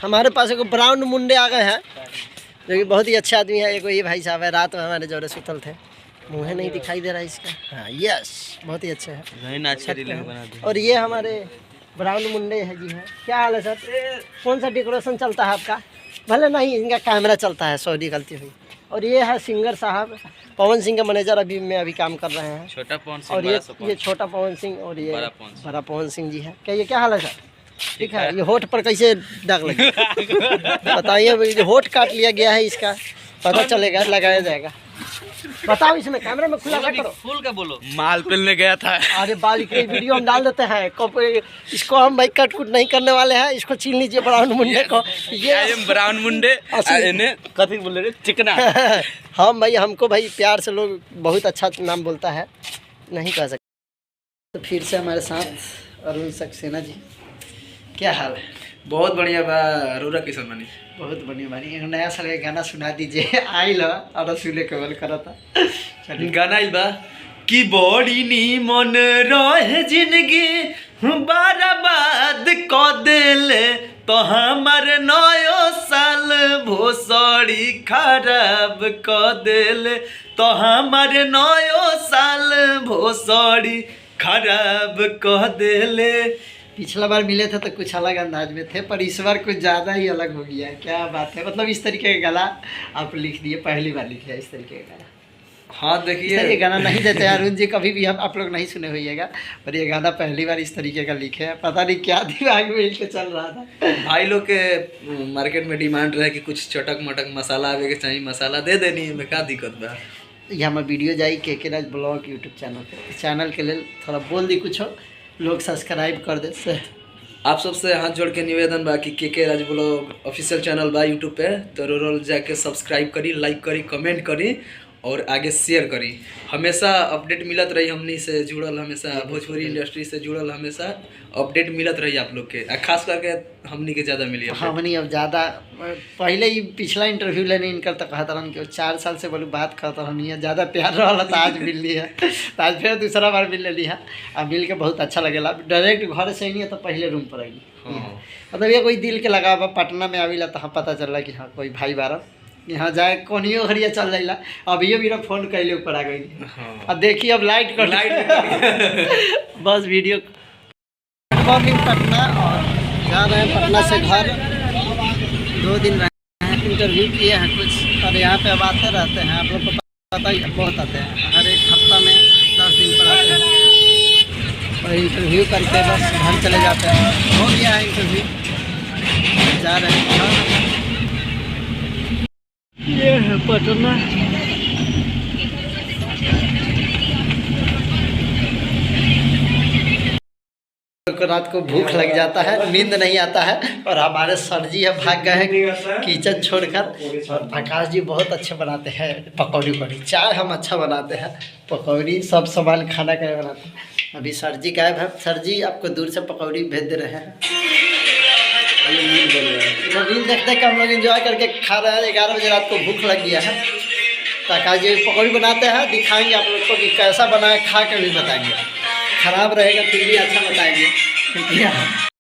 हमारे पास एक ब्राउन मुंडे आ गए हैं जो कि बहुत ही अच्छे आदमी है। एक ये भाई साहब है, रात में हमारे जोड़े सुतल थे, मुँह नहीं दिखाई दे रहा है इसका। हाँ यस, बहुत ही अच्छे हैं। और ये हमारे ब्राउन मुंडे है जी हैं। क्या हाल है सर? कौन सा डेकोरेशन चलता है आपका? भले नहीं, इनका कैमरा चलता है, सॉरी गलती हुई। और ये है सिंगर साहब, पवन सिंह के मैनेजर अभी काम कर रहे हैं। छोटा पवन सिंह और ये छोटा पवन सिंह और ये बड़ा पवन सिंह जी है। क्या ये क्या हाल है सर? ठीक है। ये होठ पर कैसे दाग लगे बताइए। होठ काट लिया गया है इसका, पता चलेगा, लगाया जाएगा। बताओ इसमें कैमरा में खुला करो। फूल का बोलो। माल पेलने गया था। अरे बाल की वीडियो हम डाल देते हैं। इसको हम भाई कट कुट नहीं करने वाले हैं। इसको छीन लीजिए ब्राउन मुंडे को। ये ब्राउन मुंडे कथी बोल रहे? चिकना। हम भाई, हमको भाई प्यार से लोग बहुत अच्छा नाम बोलता है, नहीं कह सकते। तो फिर से हमारे साथ अरुण सक्सेना जी, क्या हाल है? बहुत बढ़िया बा। रोरा किशन बनी बहुत बढ़िया भाई। एक नया साल का गाना सुना दीजिए। आई लो और सुने केवल करा था गाना ही बा कि बड़ी नी मन रहे जिंदगी बर्बाद क देले तो हमार नयो साल भोसड़ी खराब क देले तो हमार नयो साल भोसड़ी खराब क देले। पिछला बार मिले थे तो कुछ अलग अंदाज में थे, पर इस बार कुछ ज़्यादा ही अलग हो गया है। क्या बात है, मतलब इस तरीके का गाना आप लिख दिए, पहली बार लिखे है इस तरीके का गाना। हाँ देखिए, ये गाना नहीं देते अरुण जी कभी भी, हम आप लोग नहीं सुने होइएगा, पर ये गाना पहली बार इस तरीके का लिखे है। पता नहीं क्या दिमाग में इनके चल रहा था। भाई लोग के मार्केट में डिमांड रहे कि कुछ चटक मटक मसाला आवे के चाहिए, मसाला दे देनी है, क्या दिक्कत बा। ये हमारे वीडियो जाई के राज ब्लॉग यूट्यूब चैनल पे, चैनल के लिए थोड़ा बोल दी कुछ हो, लोग सब्सक्राइब कर दे से। आप सबसे हाथ जोड़ के निवेदन बा कि के राज ब्लॉग ऑफिशियल चैनल बा यूट्यूब पे, तो रोल जाके सब्सक्राइब करी, लाइक करी, कमेंट करी और आगे शेयर करी। हमेशा अपडेट मिलत रही, हमनी से जुड़ल, हमेशा भोजपुरी इंडस्ट्री से जुड़ल, हमेशा अपडेट मिलत रही आप लोग के, खास करके हमनी के ज़्यादा मिली। हमनी अब ज़्यादा, पहले ही पिछला इंटरव्यू लेने इनकर तो कहता रहन कि 4 साल से बोलूँ बात करता रहनी, ज़्यादा प्यार रहा तो आज मिल ली है। तो आज फिर दूसरा बार मिल ली है। अब मिल के बहुत अच्छा लगेला। डायरेक्ट घर से ही नहीं है तो पहले रूम पर आई। मतलब ये कोई दिल के लगा, पटना में आविला तो हाँ पता चल रहा कि हाँ कोई भाई बारह यहाँ जाए कोनियो घरिया चल जाइला। अब ये मेरा फोन कैले ऊपर आ गई। अब देखिए, अब लाइट बस वीडियो मॉर्निंग पटना, और जा रहे हैं पटना से घर। 2 दिन रहे हैं, इंटरव्यू किए हैं कुछ, और यहाँ पे अब आते रहते हैं। आप लोग को पता ही, बहुत आते हैं, हर एक हफ्ता में 10 दिन पर आते हैं और इंटरव्यू करके बस घर चले जाते हैं। हो गया है इंटरव्यू, जा रहे हैं। ये है पटना। रात को भूख लग जाता है, नींद नहीं आता है, और हमारे सर जी है भाग गए हैं किचन छोड़कर। और प्रकाश जी बहुत अच्छे बनाते हैं पकौड़ी, चाय हम अच्छा बनाते हैं, पकौड़ी सब सामान खाना का बनाते हैं। अभी सर जी गायब है। सर जी आपको दूर से पकौड़ी भेज दे रहे हैं। रील देखते कि हम लोग एंजॉय करके खा रहे हैं। 11 बजे रात को भूख लग गया है। प्रकाश जी पकौड़ी बनाते हैं, दिखाएंगे आप लोग को कि कैसा बनाए, खा कर भी बताएंगे। खराब रहेगा फिर भी अच्छा बताएंगे।